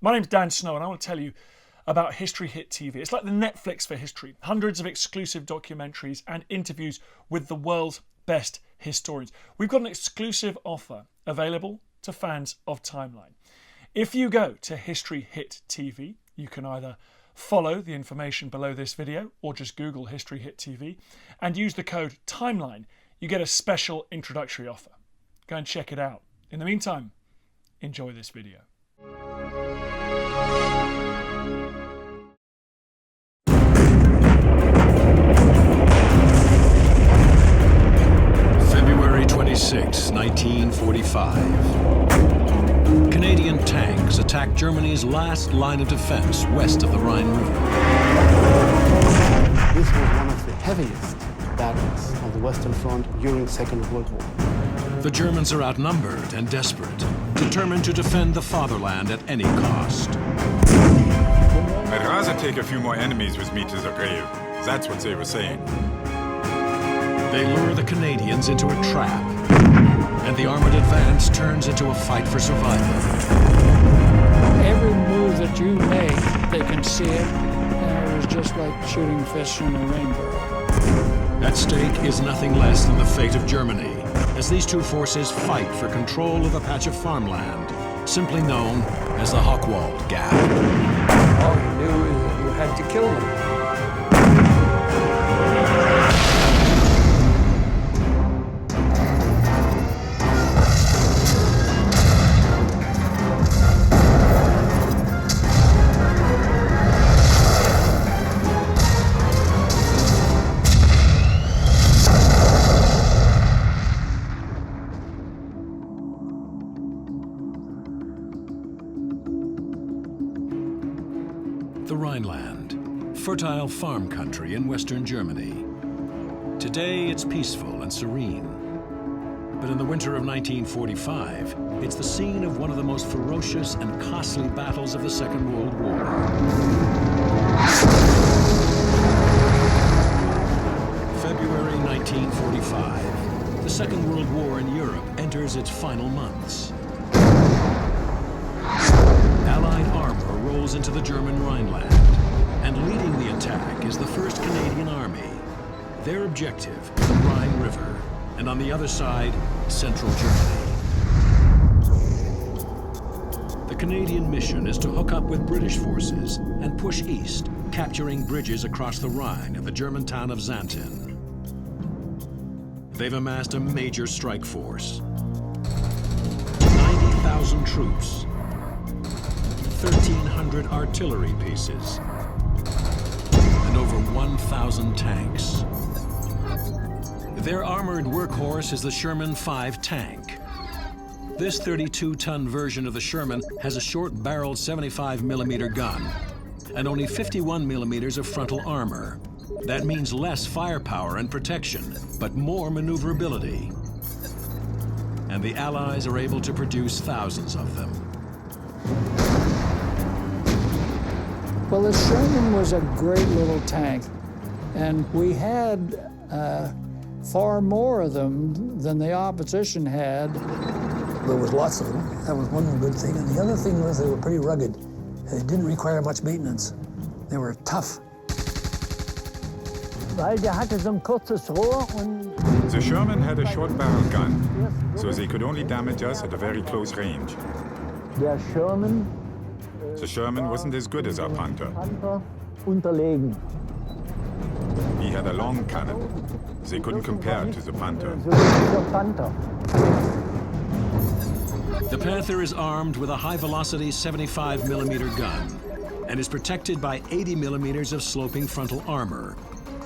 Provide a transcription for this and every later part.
My name's Dan Snow and I want to tell you about History Hit TV. It's like the Netflix for history. Hundreds of exclusive documentaries and interviews with the world's best historians. We've got an exclusive offer available to fans of Timeline. If you go to History Hit TV, you can either follow the information below this video or just Google History Hit TV and use the code TIMELINE. You get a special introductory offer. Go and check it out. In the meantime, enjoy this video. February 26, 1945. Canadian tanks attacked Germany's last line of defense west of the Rhine River. This was one of the heaviest battles on the Western Front during the Second World War. The Germans are outnumbered and desperate, determined to defend the fatherland at any cost. I'd rather take a few more enemies with me to the grave. That's what they were saying. They lure the Canadians into a trap, and the armored advance turns into a fight for survival. Every move that you make, they can see it, and it was just like shooting fish in a rainbow. At stake is nothing less than the fate of Germany, as these two forces fight for control of a patch of farmland, simply known as the Hochwald Gap. All you knew is that you had to kill them. The Rhineland, fertile farm country in western Germany. Today it's peaceful and serene. But in the winter of 1945, it's the scene of one of the most ferocious and costly battles of the Second World War. February 1945, the Second World War in Europe enters its final months. Allied armor rolls into the German Rhineland, and leading the attack is the 1st Canadian Army. Their objective, the Rhine River, and on the other side, central Germany. The Canadian mission is to hook up with British forces and push east, capturing bridges across the Rhine at the German town of Xanten. They've amassed a major strike force. 90,000 troops, 1,300 artillery pieces, and over 1,000 tanks. Their armored workhorse is the Sherman 5 tank. This 32-ton version of the Sherman has a short-barreled 75mm gun and only 51mm of frontal armor. That means less firepower and protection, but more maneuverability. And the Allies are able to produce thousands of them. Well, the Sherman was a great little tank, and we had far more of them than the opposition had. There was lots of them. That was one good thing. And the other thing was they were pretty rugged. They didn't require much maintenance. They were tough. The Sherman had a short-barreled gun, so they could only damage us at a very close range. Der Sherman The Sherman wasn't as good as our Panther. unterlegen. He had a long cannon. They couldn't compare to the Panther. The Panther is armed with a high-velocity 75mm gun and is protected by 80mm of sloping frontal armor.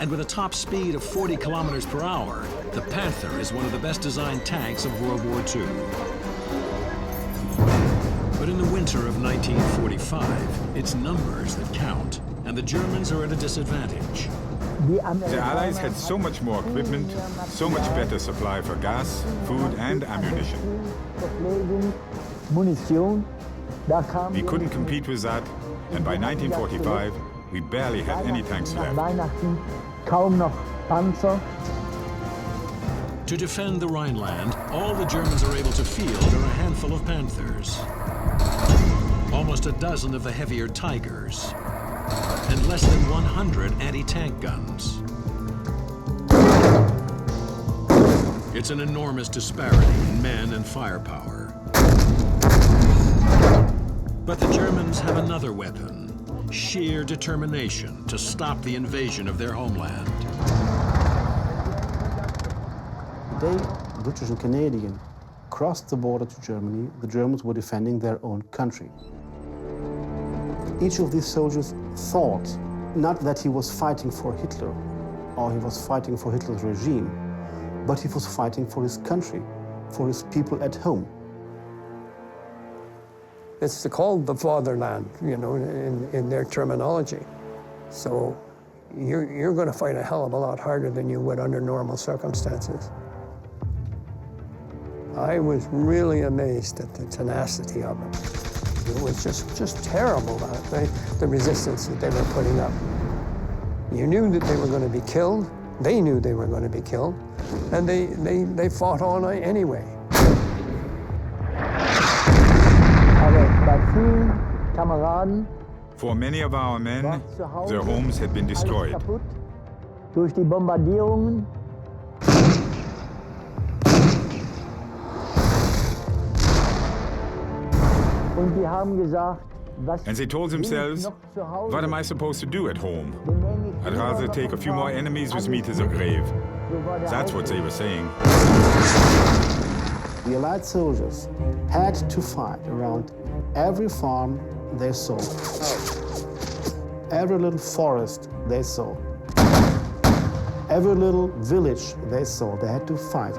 And with a top speed of 40 kilometers per hour, the Panther is one of the best designed tanks of World War II. But in the winter of 1945, it's numbers that count, and the Germans are at a disadvantage. The Allies had so much more equipment, so much better supply for gas, food, and ammunition. We couldn't compete with that, and by 1945, we barely had any tanks left. To defend the Rhineland, all the Germans are able to field are a handful of Panthers. almost a dozen of the heavier Tigers and less than 100 anti-tank guns. It's an enormous disparity in men and firepower. But the Germans have another weapon, sheer determination to stop the invasion of their homeland. They, British and Canadian, crossed the border to Germany. The Germans were defending their own country. Each of these soldiers thought not that he was fighting for Hitler or he was fighting for Hitler's regime, but he was fighting for his country, for his people at home. It's called the fatherland, you know, in their terminology. So you're going to fight a hell of a lot harder than you would under normal circumstances. I was really amazed at the tenacity of them. It was just terrible, the resistance that they were putting up. You knew that they were going to be killed. They knew they were going to be killed, and they fought on anyway. For many of our men, their homes had been destroyed. Durch die Bombardierungen. Und die haben gesagt, And they told themselves, what am I supposed to do at home? I'd rather take a few more enemies with me to the grave. That's what they were saying. The Allied soldiers had to fight around every farm they saw, every little forest they saw, every little village they saw. They had to fight.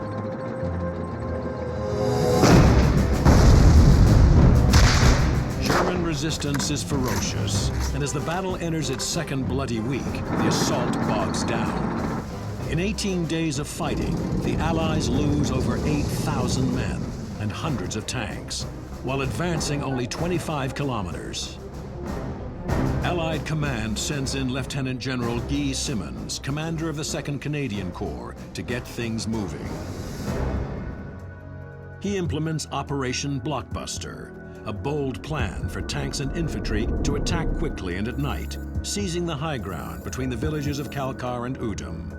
Resistance is ferocious, and as the battle enters its second bloody week, the assault bogs down. In 18 days of fighting, the Allies lose over 8,000 men and hundreds of tanks, while advancing only 25 kilometers. Allied command sends in Lieutenant General Guy Simonds, commander of the 2nd Canadian Corps, to get things moving. He implements Operation Blockbuster, a bold plan for tanks and infantry to attack quickly and at night, seizing the high ground between the villages of Kalkar and Udom.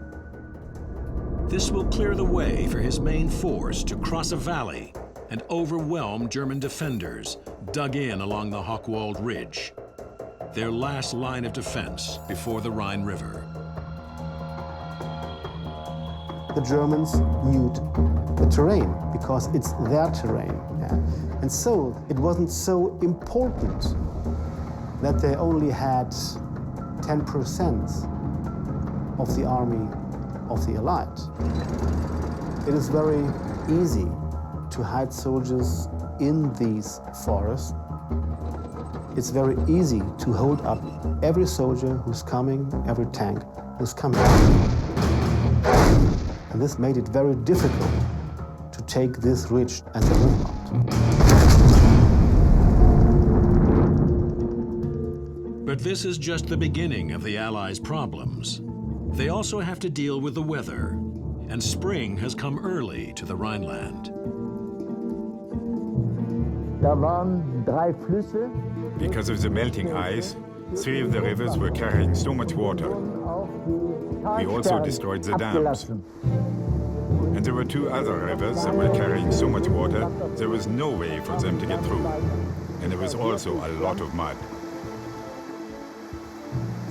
This will clear the way for his main force to cross a valley and overwhelm German defenders dug in along the Hochwald Ridge, their last line of defense before the Rhine River. The Germans knew the terrain because it's their terrain. Yeah. And so it wasn't so important that they only had 10% of the army of the Allied. It is very easy to hide soldiers in these forests. It's very easy to hold up every soldier who's coming, every tank who's coming. And this made it very difficult to take this ridge as a movement. But this is just the beginning of the Allies' problems. They also have to deal with the weather, and spring has come early to the Rhineland. Da waren 3 Flüsse. Because of the melting ice, 3 of the rivers were carrying so much water. We also destroyed the dams. And there were 2 other rivers that were carrying so much water, there was no way for them to get through. And there was also a lot of mud.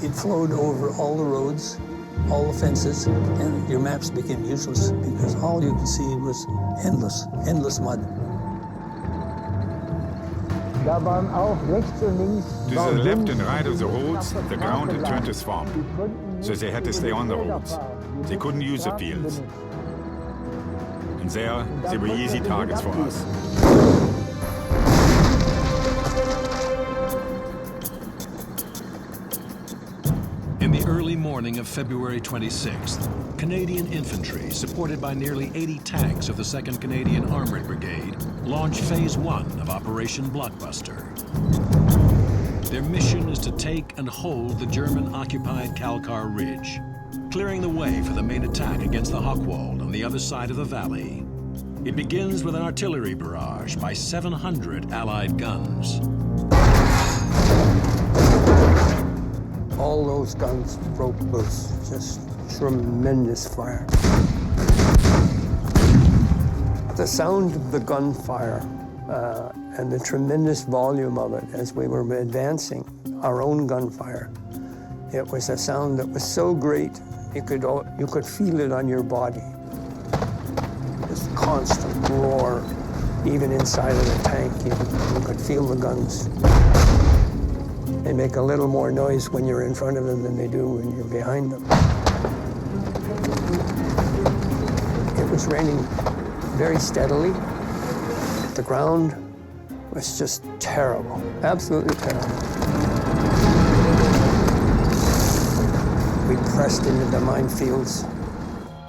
It flowed over all the roads, all the fences, and your maps became useless because all you could see was endless mud. Da waren auch rechts und links. To the left and right of the roads, the ground had turned to swamp. So they had to stay on the roads. They couldn't use the fields. And there, they were easy targets for us. In the early morning of February 26th, Canadian infantry, supported by nearly 80 tanks of the 2nd Canadian Armored Brigade, launched Phase 1 of Operation Blockbuster. Their mission is to take and hold the German-occupied Kalkar Ridge, clearing the way for the main attack against the Hochwald on the other side of the valley. It begins with an artillery barrage by 700 Allied guns. all those guns broke loose. Just tremendous fire. The sound of the gunfire and the tremendous volume of it as we were advancing, our own gunfire, it was a sound that was so great, you could feel it on your body. This constant roar, even inside of the tank, you could feel the guns. They make a little more noise when you're in front of them than they do when you're behind them. It was raining very steadily. The ground was just terrible, absolutely terrible. We pressed into the minefields,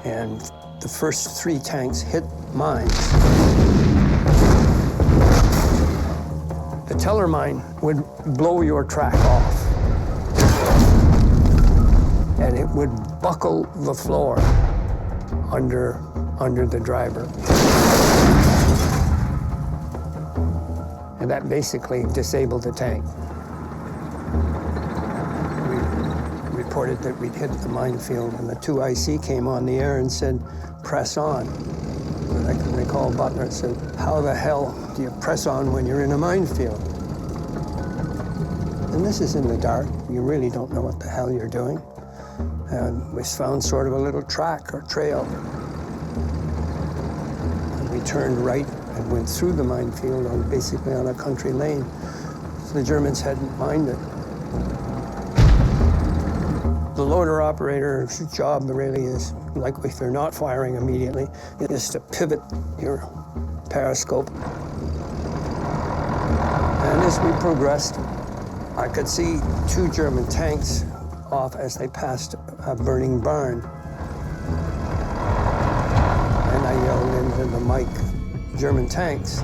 and the first 3 tanks hit mines. The Teller mine would blow your track off, and it would buckle the floor under the driver. And that basically disabled the tank. We reported that we'd hit the minefield, and the 2 IC came on the air and said, "Press on." And I can recall Butler said, "How the hell do you press on when you're in a minefield?" And this is in the dark. You really don't know what the hell you're doing. And we found sort of a little track or trail. And we turned right and went through the minefield basically on a country lane. So the Germans hadn't minded. The loader operator's job really is, like if they're not firing immediately, is to pivot your periscope. And as we progressed, I could see 2 German tanks off as they passed a burning barn. And I yelled into the mic, "German tanks."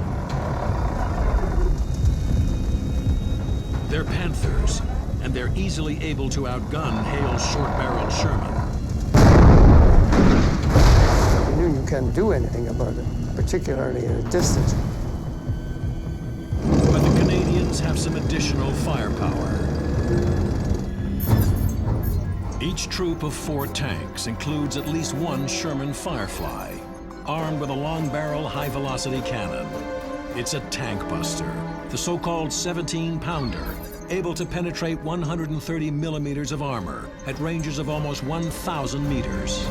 They're Panthers, and they're easily able to outgun Hale's short-barreled Sherman. I knew you can't do anything about it, particularly at a distance. But the Canadians have some additional firepower. Each troop of 4 tanks includes at least 1 Sherman Firefly, armed with a long-barrel high-velocity cannon. It's a tank buster, the so-called 17-pounder, able to penetrate 130 millimeters of armor at ranges of almost 1,000 meters.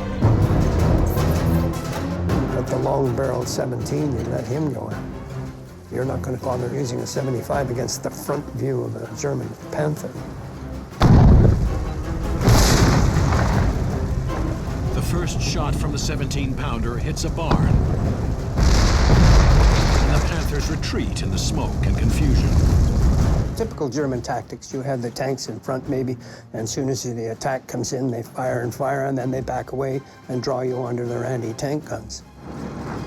But the long-barreled 17, you let him go in. You're not going to bother using a 75 against the front view of a German Panther. The first shot from the 17-pounder hits a barn, and the Panthers retreat in the smoke and confusion. Typical German tactics, you have the tanks in front maybe, and as soon as the attack comes in, they fire and fire, and then they back away and draw you under their anti-tank guns.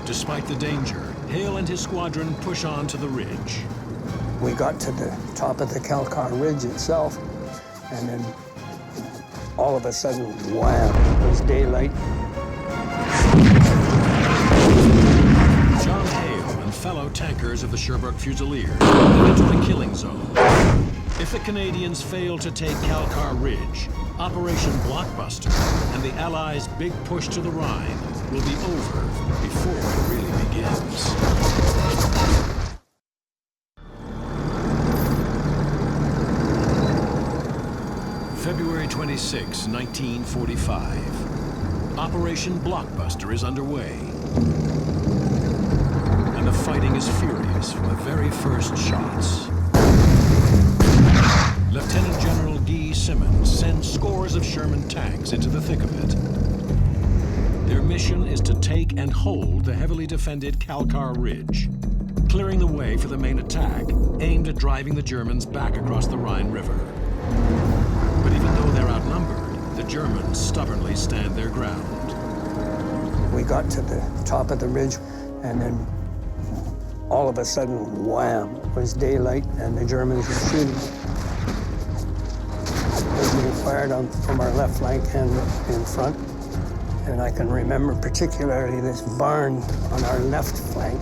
Despite the danger, Hale and his squadron push on to the ridge. We got to the top of the Kalkar Ridge itself, and then all of a sudden, wham, it was daylight. John Hale and fellow tankers of the Sherbrooke Fusiliers head into the killing zone. If the Canadians fail to take Kalkar Ridge, Operation Blockbuster and the Allies' big push to the Rhine will be over before it really begins. February 26, 1945. Operation Blockbuster is underway. And the fighting is furious from the very first shots. Lieutenant General Guy Simmons sends scores of Sherman tanks into the thick of it. Their mission is to take and hold the heavily defended Kalkar Ridge, clearing the way for the main attack aimed at driving the Germans back across the Rhine River. But even though they're outnumbered, the Germans stubbornly stand their ground. We got to the top of the ridge, and then all of a sudden, wham, it was daylight, and the Germans were shooting. They were being fired on from our left flank and in front. And I can remember particularly this barn on our left flank.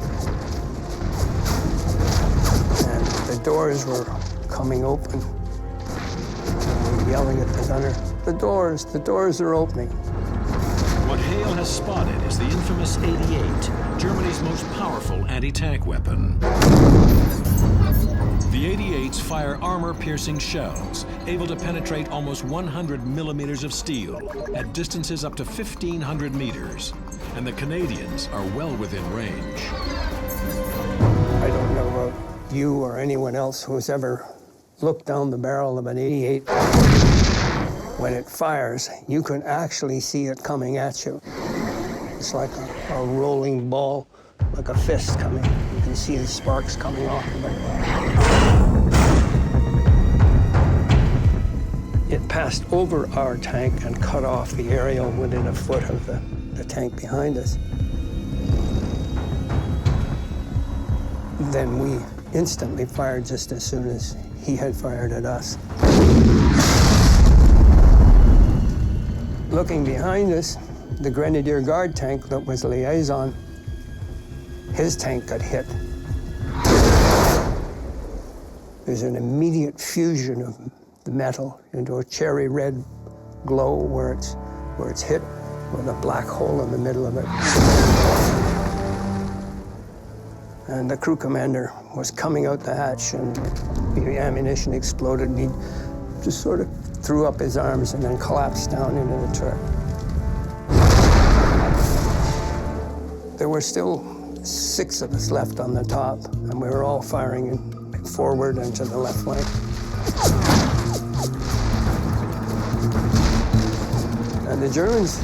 And the doors were coming open. And we yelling at the gunner, the doors are opening. What Hale has spotted is the infamous 88, Germany's most powerful anti-tank weapon. The 88s fire armor-piercing shells, able to penetrate almost 100 millimeters of steel at distances up to 1,500 meters, and the Canadians are well within range. I don't know about you or anyone else who's ever looked down the barrel of an 88. When it fires, you can actually see it coming at you. It's like a rolling ball, like a fist coming. You can see the sparks coming off of it. It passed over our tank and cut off the aerial within a foot of the tank behind us. Then we instantly fired just as soon as he had fired at us. Looking behind us, the Grenadier Guard tank that was liaison, his tank got hit. There's an immediate fusion of the metal into a cherry red glow where it's hit with a black hole in the middle of it. And the crew commander was coming out the hatch and the ammunition exploded and he just sort of threw up his arms and then collapsed down into the turret. There were still 6 of us left on the top, and we were all firing forward and to the left flank. And the Germans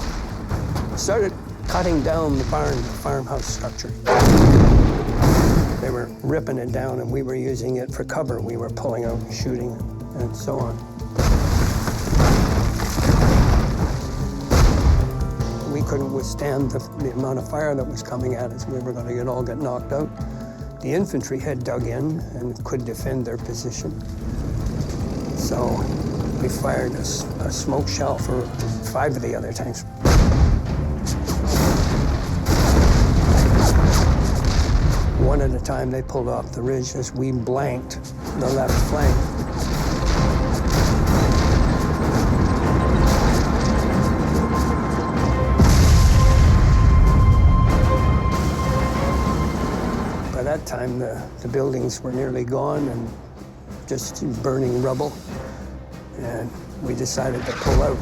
started cutting down the farmhouse structure. They were ripping it down, and we were using it for cover. We were pulling out and shooting and so on. We couldn't withstand the amount of fire that was coming at us. We were going to all get knocked out. The infantry had dug in and could defend their position. So we fired a smoke shell for 5 of the other tanks. One at a time, they pulled off the ridge as we blanked the left flank. By that time, the buildings were nearly gone and just burning rubble, and we decided to pull out.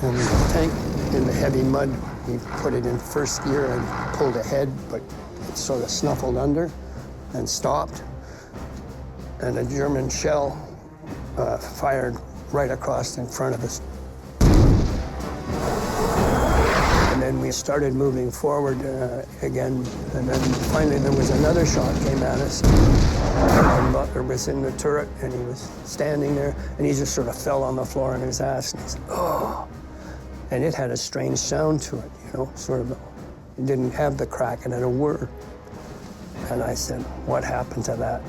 And the tank, in the heavy mud, we put it in first gear and pulled ahead, but it sort of snuffled under and stopped. And a German shell fired right across in front of us. And then we started moving forward again. And then finally there was another shot came at us. And Butler was in the turret and he was standing there and he just sort of fell on the floor on his ass and he said, "Oh." And it had a strange sound to it, you know, sort of, it didn't have the crack, it had a whir. And I said, "What happened to that?"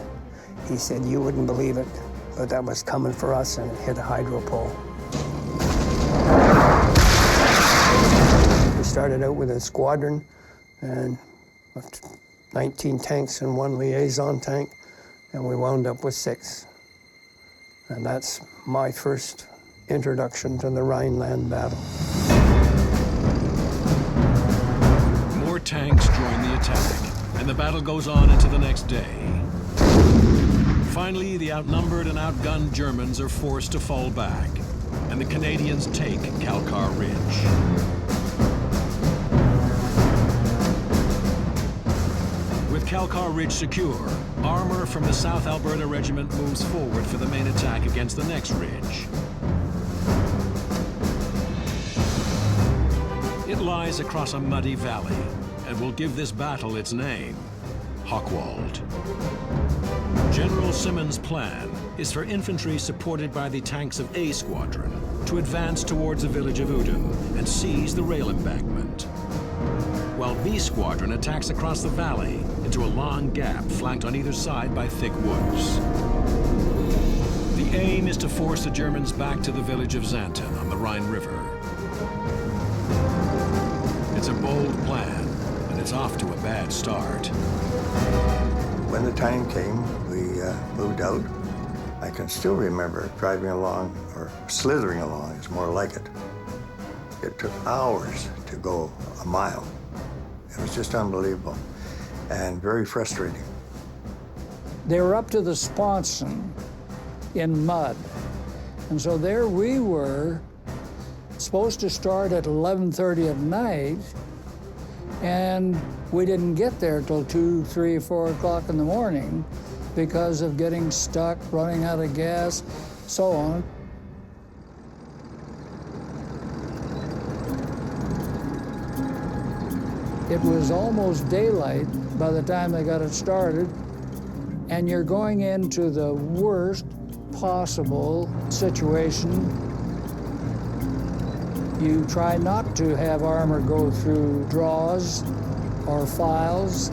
He said, "You wouldn't believe it, but that was coming for us and it hit a hydro pole." We started out with a squadron and 19 tanks and 1 liaison tank, and we wound up with 6. And that's my first introduction to the Rhineland battle. More tanks join the attack, and the battle goes on into the next day. Finally, the outnumbered and outgunned Germans are forced to fall back, and the Canadians take Calcar Ridge. With Calcar Ridge secure, armor from the South Alberta Regiment moves forward for the main attack against the next ridge. It lies across a muddy valley and will give this battle its name, Hochwald. General Simmons' plan is for infantry supported by the tanks of A Squadron to advance towards the village of Udom and seize the rail embankment, while B Squadron attacks across the valley into a long gap flanked on either side by thick woods. The aim is to force the Germans back to the village of Xanten on the Rhine River. It's a bold plan, and it's off to a bad start. When the time came, we moved out. I can still remember driving along, or slithering along is more like it. It took hours to go a mile. It was just unbelievable and very frustrating. They were up to the sponson in mud. And so there we were, supposed to start at 11:30 at night, and we didn't get there till 2, 3, 4 o'clock in the morning because of getting stuck, running out of gas, so on. It was almost daylight by the time they got it started, and you're going into the worst possible situation. You try not to have armor go through draws or files,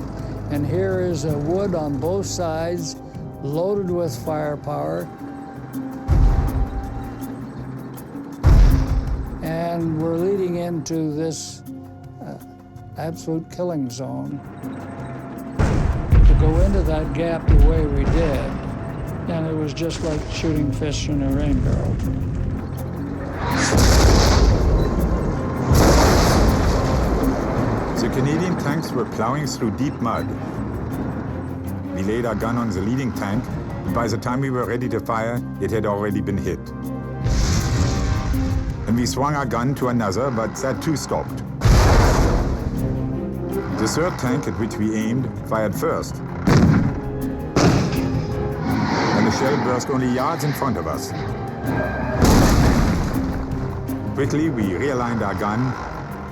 and here is a wood on both sides, loaded with firepower, and we're leading into this absolute killing zone. To go into that gap the way we did, and it was just like shooting fish in a rain barrel. The Canadian tanks were plowing through deep mud. We laid our gun on the leading tank, and by the time we were ready to fire, it had already been hit. And we swung our gun to another, but that too stopped. The third tank at which we aimed fired first. And the shell burst only yards in front of us. Quickly, we realigned our gun.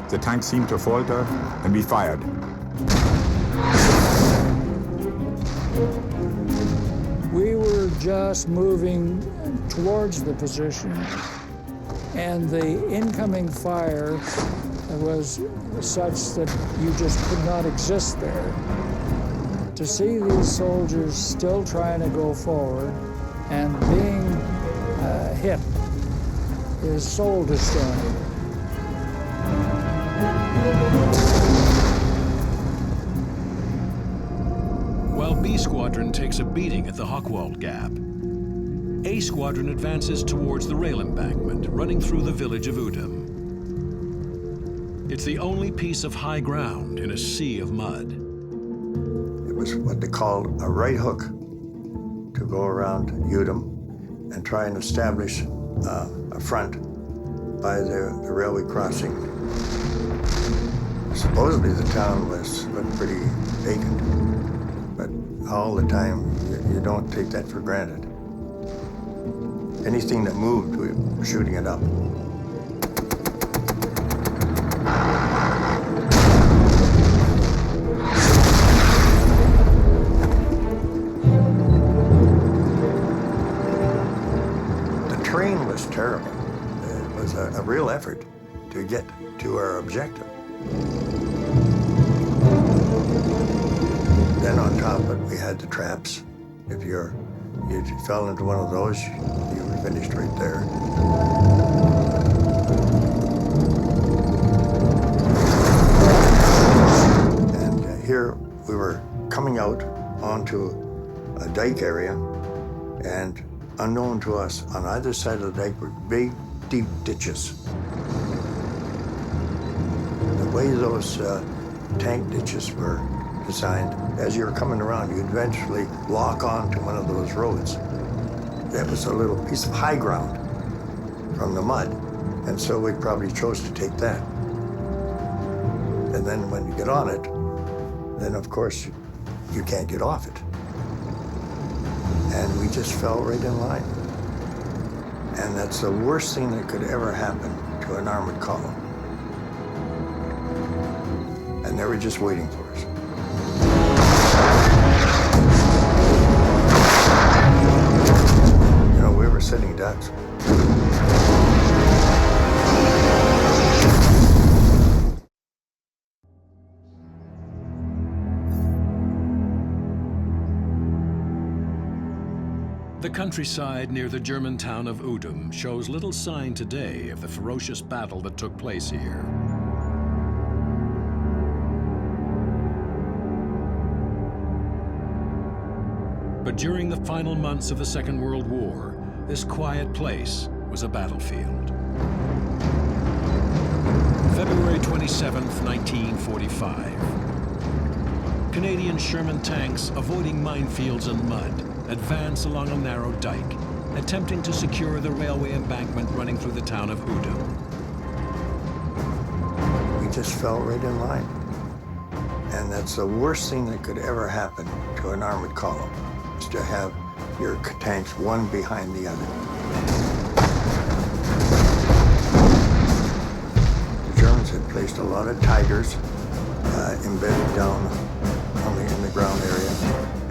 The tank seemed to falter, and we fired. We were just moving towards the position, and the incoming fire was such that you just could not exist there. To see these soldiers still trying to go forward and being hit is soul destroying. While B Squadron takes a beating at the Hochwald Gap, A Squadron advances towards the rail embankment running through the village of Udom. It's the only piece of high ground in a sea of mud. It was what they called a right hook to go around Udom and try and establish a front by the railway crossing. Supposedly the town looked pretty vacant, but all the time you don't take that for granted. Anything that moved, we were shooting it up. Terrible. It was a real effort to get to our objective. Then on top of it, we had the traps. If you fell into one of those, you were finished right there. And here we were coming out onto a dike area, and unknown to us, on either side of the dike were big, deep ditches. The way those tank ditches were designed, as you were coming around, you eventually lock onto one of those roads. That was a little piece of high ground from the mud, and so we probably chose to take that. And then when you get on it, then of course you can't get off it. And we just fell right in line. And that's the worst thing that could ever happen to an armored column. And they were just waiting for us. You know, we were sitting ducks. The countryside near the German town of Udom shows little sign today of the ferocious battle that took place here. But during the final months of the Second World War, this quiet place was a battlefield. February 27th, 1945. Canadian Sherman tanks, avoiding minefields and mud, advance along a narrow dike, attempting to secure the railway embankment running through the town of Udom. We just fell right in line. And that's the worst thing that could ever happen to an armored column, is to have your tanks one behind the other. The Germans had placed a lot of Tigers embedded down in the ground area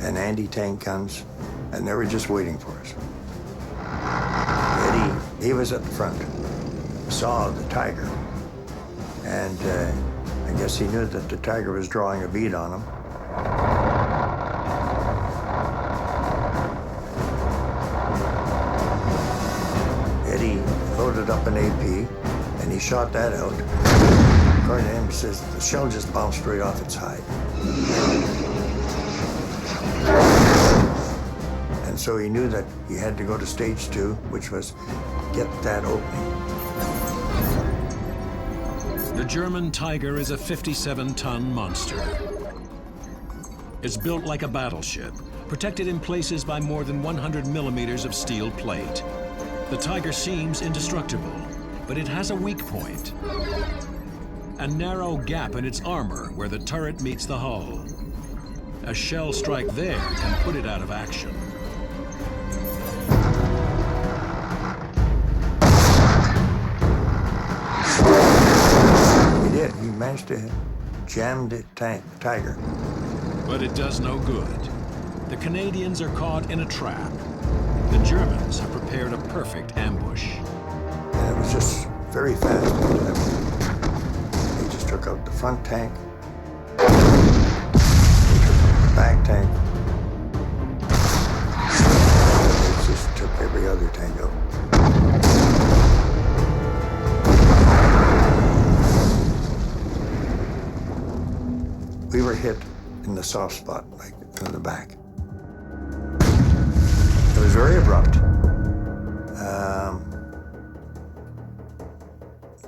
and anti-tank guns, and they were just waiting for us. Eddie, he was at the front, saw the Tiger, and I guess he knew that the Tiger was drawing a bead on him. Eddie loaded up an AP, and he shot that out. According to him, he says the shell just bounced right off its hide. And so he knew that he had to go to stage 2, which was get that opening. The German Tiger is a 57-ton monster. It's built like a battleship, protected in places by more than 100 millimeters of steel plate. The Tiger seems indestructible, but it has a weak point. A narrow gap in its armor where the turret meets the hull. A shell strike there can put it out of action. He did. He managed to jam the Tiger. But it does no good. The Canadians are caught in a trap. The Germans have prepared a perfect ambush. And it was just very fast. They just took out the front tank. They took out the back tank. They just took every other tank out. We were hit in the soft spot, like in the back. It was very abrupt,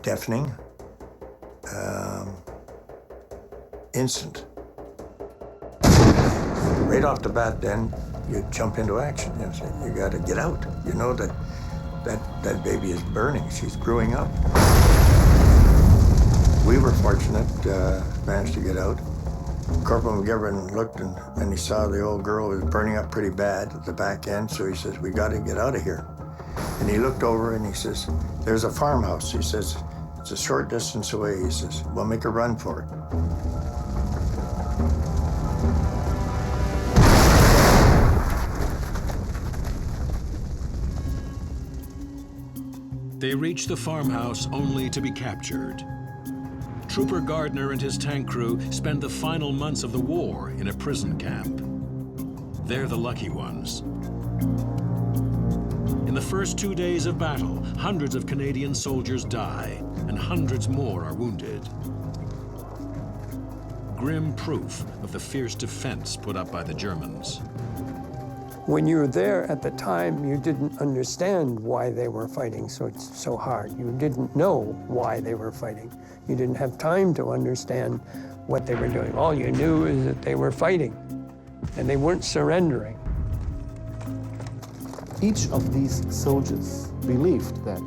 deafening, instant. Right off the bat, then you jump into action and say, you got to get out. You know that baby is burning. She's brewing up. We were fortunate, managed to get out. Corporal McGivern looked and he saw the old girl was burning up pretty bad at the back end, so he says, we got to get out of here. And he looked over and he says, there's a farmhouse. He says, it's a short distance away. He says, we'll make a run for it. They reach the farmhouse only to be captured. Trooper Gardner and his tank crew spend the final months of the war in a prison camp. They're the lucky ones. In the first 2 days of battle, hundreds of Canadian soldiers die, and hundreds more are wounded. Grim proof of the fierce defense put up by the Germans. When you were there at the time, you didn't understand why they were fighting so hard. You didn't know why they were fighting. You didn't have time to understand what they were doing. All you knew is that they were fighting, and they weren't surrendering. Each of these soldiers believed that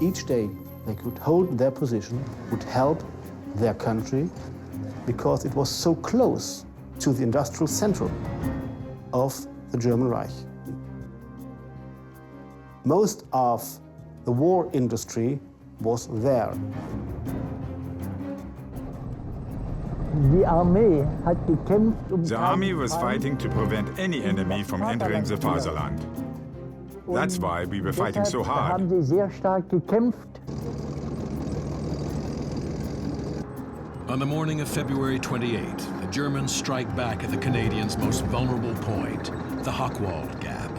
each day they could hold their position would help their country because it was so close to the industrial center of the German Reich. Most of the war industry was there. The army was fighting to prevent any enemy from entering the Fatherland. That's why we were fighting so hard. On the morning of February 28th, the Germans strike back at the Canadians' most vulnerable point, the Hochwald Gap.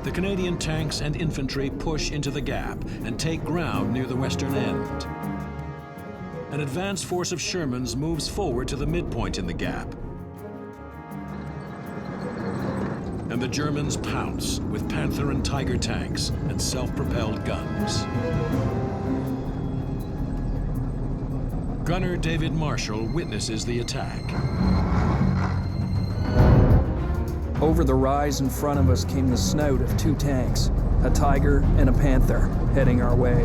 The Canadian tanks and infantry push into the gap and take ground near the western end. An advanced force of Shermans moves forward to the midpoint in the gap. and the Germans pounce with Panther and Tiger tanks and self-propelled guns. Gunner David Marshall witnesses the attack. Over the rise in front of us came the snout of two tanks, a Tiger and a Panther, heading our way.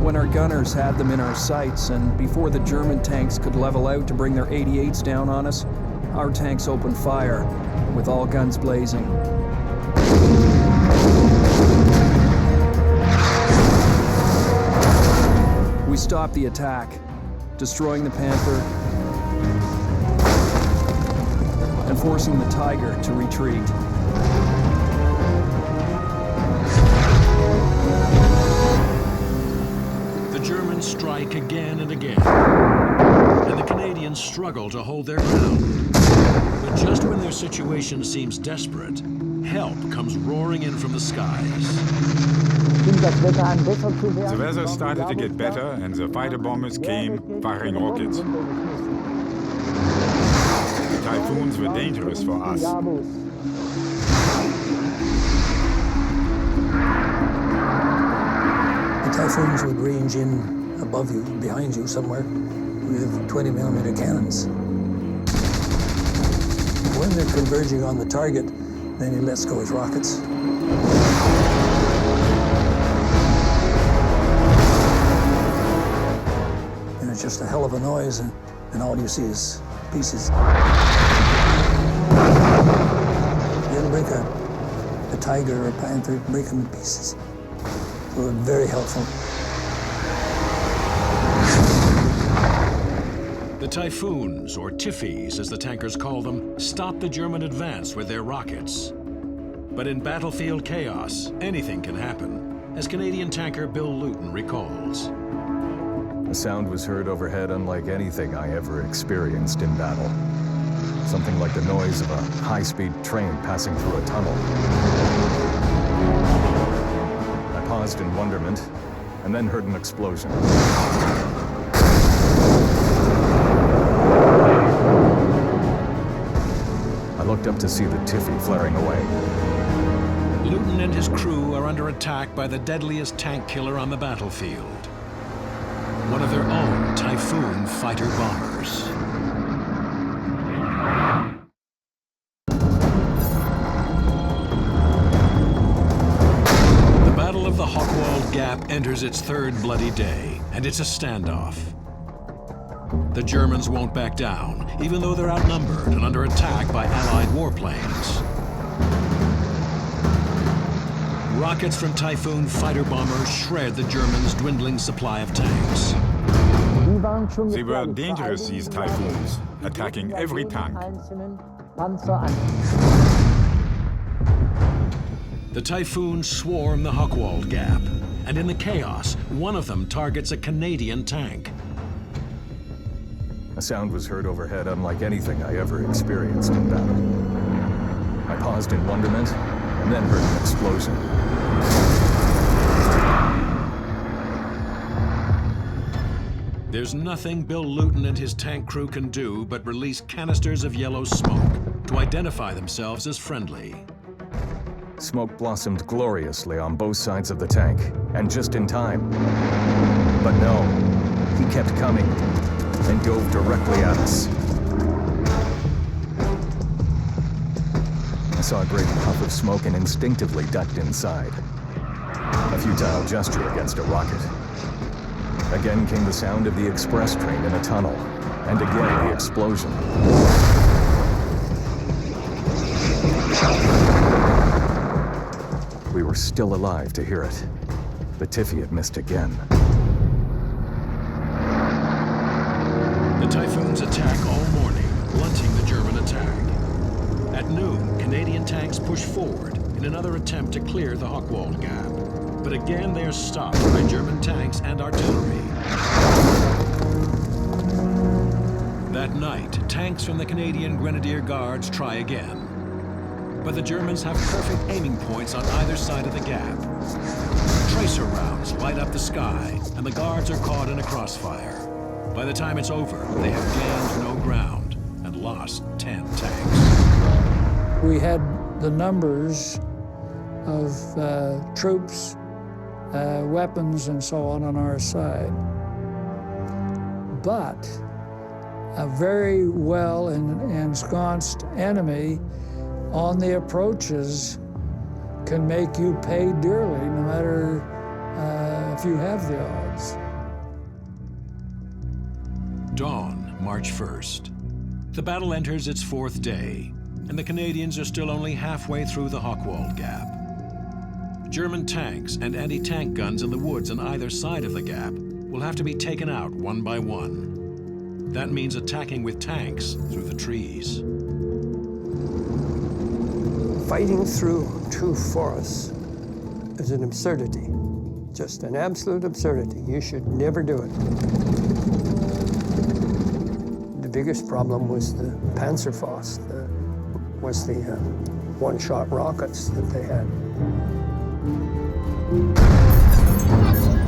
When our gunners had them in our sights, and before the German tanks could level out to bring their 88s down on us, our tanks opened fire, with all guns blazing. We stopped the attack, destroying the Panther and forcing the Tiger to retreat. The Germans strike again and again, and the Canadians struggle to hold their ground. But just when their situation seems desperate, help comes roaring in from the skies. The weather started to get better and the fighter bombers came firing rockets. The typhoons were dangerous for us. The typhoons would range in above you, behind you somewhere, with 20mm cannons. When they're converging on the target, then he lets go his rockets. And it's just a hell of a noise, and all you see is pieces. You'll break a Tiger or a Panther, break them in pieces. So they're very helpful. The Typhoons, or Tiffies as the tankers call them, stop the German advance with their rockets. But in battlefield chaos, anything can happen, as Canadian tanker Bill Luton recalls. A sound was heard overhead unlike anything I ever experienced in battle. Something like the noise of a high-speed train passing through a tunnel. I paused in wonderment, and then heard an explosion. I looked up to see the Tiffy flaring away. Luton and his crew are under attack by the deadliest tank killer on the battlefield. One of their own Typhoon fighter bombers. The Battle of the Hockwalled Gap enters its third bloody day, and it's a standoff. The Germans won't back down, even though they're outnumbered and under attack by Allied warplanes. Rockets from Typhoon fighter bombers shred the Germans' dwindling supply of tanks. They were dangerous, these Typhoons, attacking every tank. The Typhoons swarm the Hockwalled Gap, and in the chaos, one of them targets a Canadian tank. A sound was heard overhead unlike anything I ever experienced in battle. I paused in wonderment, and then heard an explosion. There's nothing Bill Luton and his tank crew can do but release canisters of yellow smoke to identify themselves as friendly. Smoke blossomed gloriously on both sides of the tank, and just in time. But no, he kept coming, and dove directly at us. I saw a great puff of smoke and instinctively ducked inside. A futile gesture against a rocket. Again came the sound of the express train in a tunnel, and again the explosion. We were still alive to hear it. The Tiffy had missed again. The Typhoons attack all morning, blunting the German attack. At noon, Canadian tanks push forward in another attempt to clear the Hockwalled Gap. But again, they are stopped by German tanks and artillery. That night, tanks from the Canadian Grenadier Guards try again. But the Germans have perfect aiming points on either side of the gap. Tracer rounds light up the sky, and the Guards are caught in a crossfire. By the time it's over, they have gained no ground and lost 10 tanks. We had the numbers of troops, weapons, and so on our side. But a very well ensconced enemy on the approaches can make you pay dearly, no matter if you have the odds. Dawn, March 1st. The battle enters its 4th day, and the Canadians are still only halfway through the Hochwald Gap. German tanks and anti-tank guns in the woods on either side of the gap will have to be taken out one by one. That means attacking with tanks through the trees. Fighting through two forests is an absurdity, just an absolute absurdity. You should never do it. The biggest problem was the Panzerfaust, was the one-shot rockets that they had.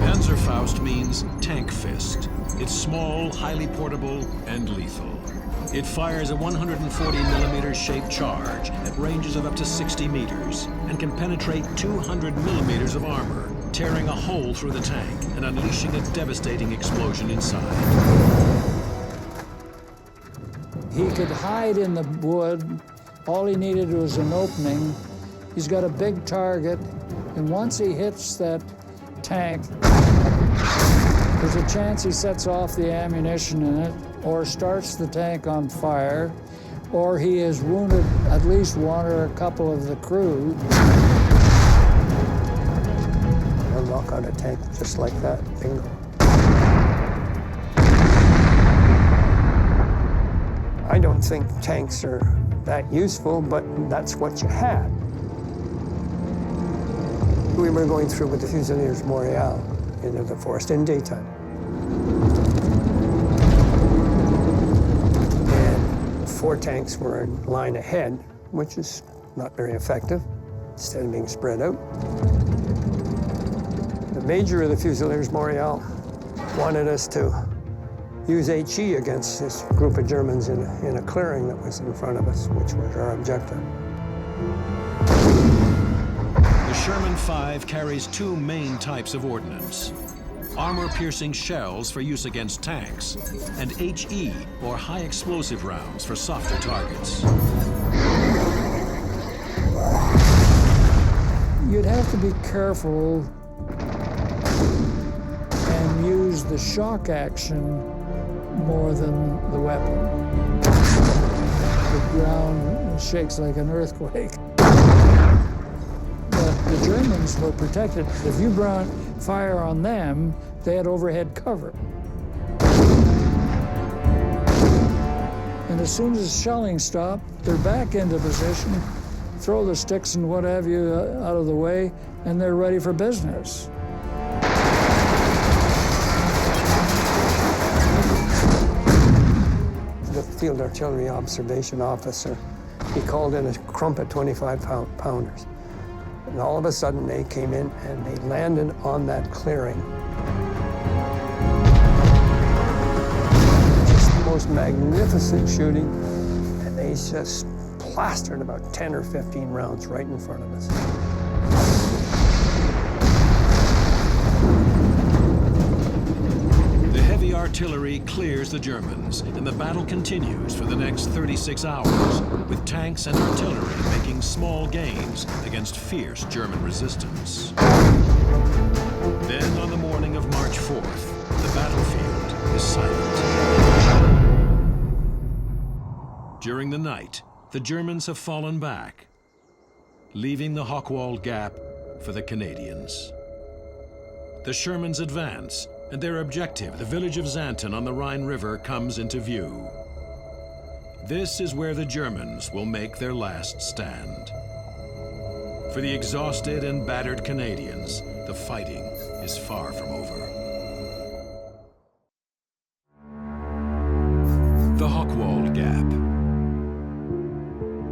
Panzerfaust means tank fist. It's small, highly portable, and lethal. It fires a 140mm shaped charge at ranges of up to 60 meters and can penetrate 200mm of armor, tearing a hole through the tank and unleashing a devastating explosion inside. He could hide in the wood. All he needed was an opening. He's got a big target, and once he hits that tank, there's a chance he sets off the ammunition in it, or starts the tank on fire, or he has wounded at least one or a couple of the crew. They'll knock out a tank just like that, bingo. I don't think tanks are that useful, but that's what you had. We were going through with the Fusiliers Montréal into the forest in daytime. And 4 tanks were in line ahead, which is not very effective, instead of being spread out. The major of the Fusiliers Montréal wanted us to use HE against this group of Germans in a clearing that was in front of us, which was our objective. The Sherman 5 carries 2 main types of ordnance: armor-piercing shells for use against tanks, and HE, or high-explosive rounds, for softer targets. You'd have to be careful and use the shock action more than the weapon. The ground shakes like an earthquake. But the Germans were protected. If you brought fire on them, they had overhead cover. And as soon as the shelling stopped, they're back into position, throw the sticks and what have you out of the way, and they're ready for business. The field artillery observation officer, he called in a Crumpet 25-pounders. And all of a sudden, they came in and they landed on that clearing. Just the most magnificent shooting, and they just plastered about 10 or 15 rounds right in front of us. The heavy artillery clears the Germans, and the battle continues for the next 36 hours, with tanks and artillery making small gains against fierce German resistance. Then, on the morning of March 4th, the battlefield is silent. During the night, the Germans have fallen back, leaving the Hochwald Gap for the Canadians. The Shermans advance, and their objective, the village of Xanten on the Rhine River, comes into view. This is where the Germans will make their last stand. For the exhausted and battered Canadians, the fighting is far from over. The Hochwald Gap,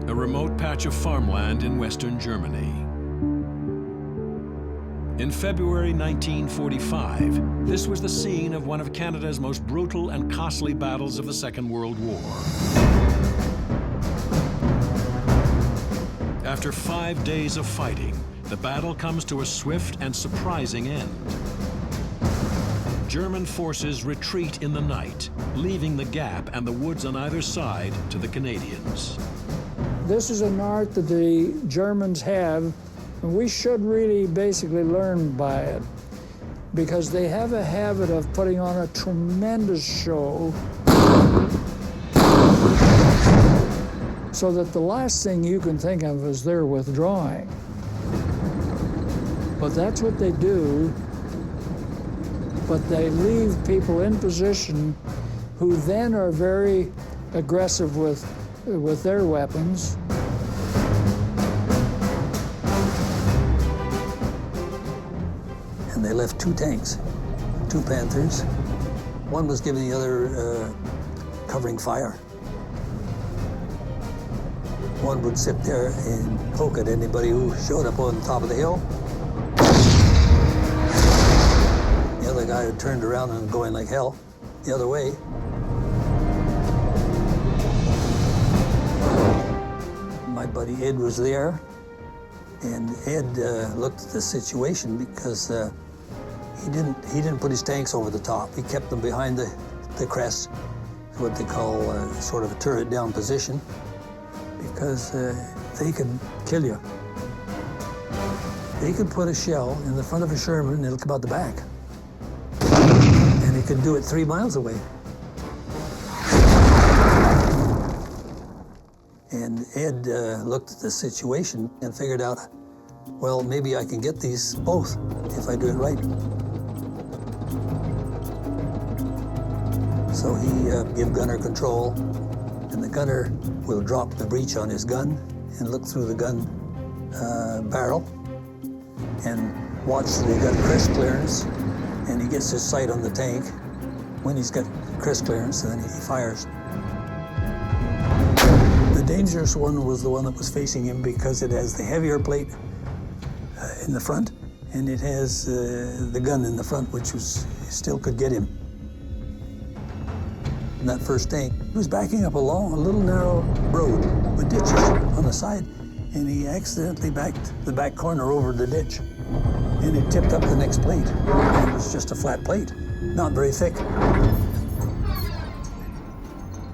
a remote patch of farmland in western Germany. In February 1945, this was the scene of one of Canada's most brutal and costly battles of the Second World War. After 5 days of fighting, the battle comes to a swift and surprising end. German forces retreat in the night, leaving the gap and the woods on either side to the Canadians. This is an art that the Germans have, and we should really basically learn by it, because they have a habit of putting on a tremendous show so that the last thing you can think of is they're withdrawing. But that's what they do, but they leave people in position who then are very aggressive with their weapons. And they left 2 tanks, 2 Panthers. One was giving the other covering fire. One would sit there and poke at anybody who showed up on the top of the hill. The other guy had turned around and going like hell the other way. My buddy Ed was there, and Ed looked at the situation because he didn't put his tanks over the top. He kept them behind the crest, what they call sort of a turret down position, because they could kill you. They could put a shell in the front of a Sherman and it'll come out the back. And they could do it 3 miles away. And Ed looked at the situation and figured out, well, maybe I can get these both if I do it right. So he gave gunner control, and the gunner will drop the breech on his gun and look through the gun barrel and watch the gun crest clearance, and he gets his sight on the tank. When he's got crest clearance, then he fires. The dangerous one was the one that was facing him because it has the heavier plate in the front, and it has the gun in the front, which still could get him. In that first tank, he was backing up along a little narrow road with ditches on the side, and he accidentally backed the back corner over the ditch, and it tipped up the next plate. It was just a flat plate, not very thick.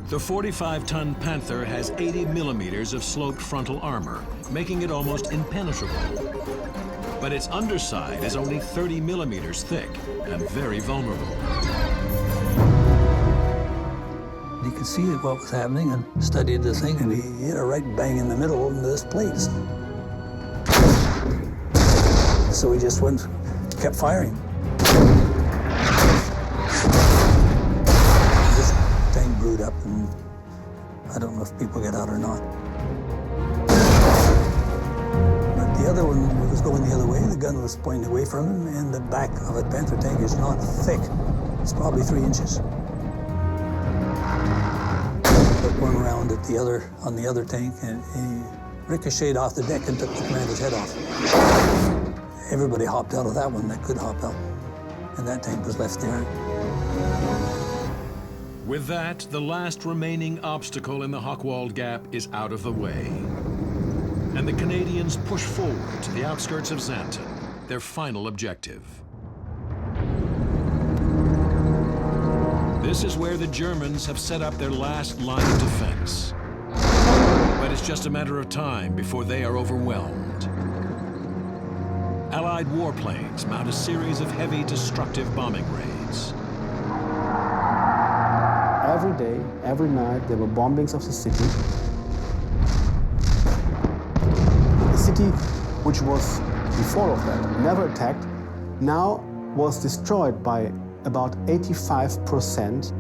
The 45-ton Panther has 80 millimeters of sloped frontal armor, making it almost impenetrable. But its underside is only 30 millimeters thick and very vulnerable. He could see what was happening and studied the thing, and he hit a right bang in the middle of this plate. So he just kept firing. This tank brewed up, and I don't know if people get out or not. But the other one was going the other way. The gun was pointing away from him, and the back of a Panther tank is not thick. It's probably 3 inches. Put one round at on the other tank, and he ricocheted off the deck and took the commander's head off. Everybody hopped out of that one that could hop out, and that tank was left there. With that, the last remaining obstacle in the Hochwald Gap is out of the way. And the Canadians push forward to the outskirts of Xanten, their final objective. This is where the Germans have set up their last line of defense. But it's just a matter of time before they are overwhelmed. Allied warplanes mount a series of heavy destructive bombing raids. Every day, every night, there were bombings of the city. The city, which was before of that never attacked, now was destroyed by about 85%.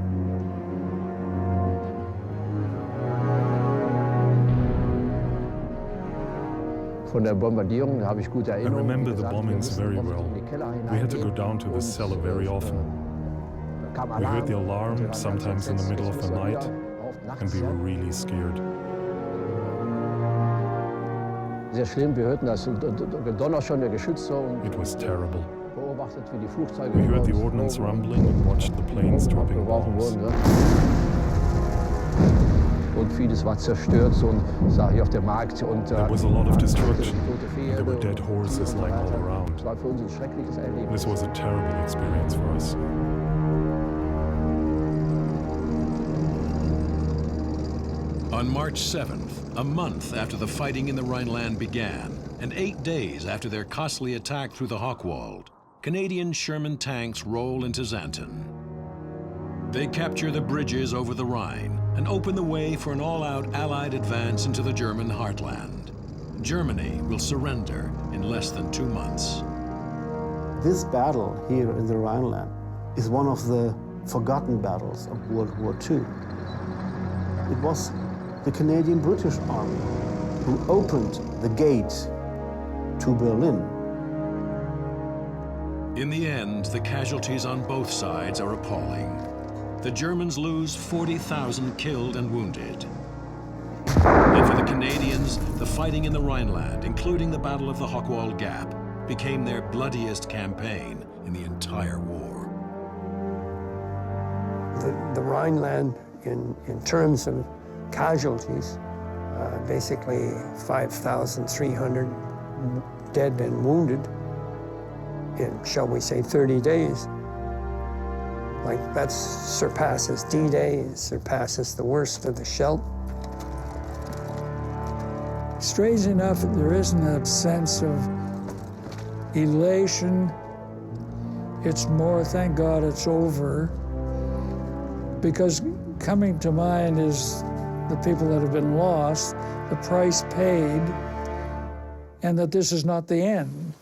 I remember the bombings very well. We had to go down to the cellar very often. We heard the alarm, sometimes in the middle of the night, and we were really scared. It was terrible. We heard the ordnance rumbling and watched the planes dropping bombs. und vieles war zerstört, so sah hier auf der Markt. Und there was a lot of destruction. There were dead horses lying all around. This was a terrible experience for us. On March 7th, a month after the fighting in the Rhineland began, and 8 days after their costly attack through the Hochwald, Canadian Sherman tanks roll into Xanten. They capture the bridges over the Rhine and open the way for an all-out Allied advance into the German heartland. Germany will surrender in less than 2 months. This battle here in the Rhineland is one of the forgotten battles of World War II. It was the Canadian British Army who opened the gate to Berlin. In the end, the casualties on both sides are appalling. The Germans lose 40,000 killed and wounded. And for the Canadians, the fighting in the Rhineland, including the Battle of the Hochwald Gap, became their bloodiest campaign in the entire war. The Rhineland, in terms of casualties, basically 5,300 dead and wounded in, shall we say, 30 days. Like, that surpasses D-Day, it surpasses the worst of the Scheldt. Strange enough, there isn't a sense of elation. It's more, thank God it's over, because coming to mind is the people that have been lost, the price paid, and that this is not the end.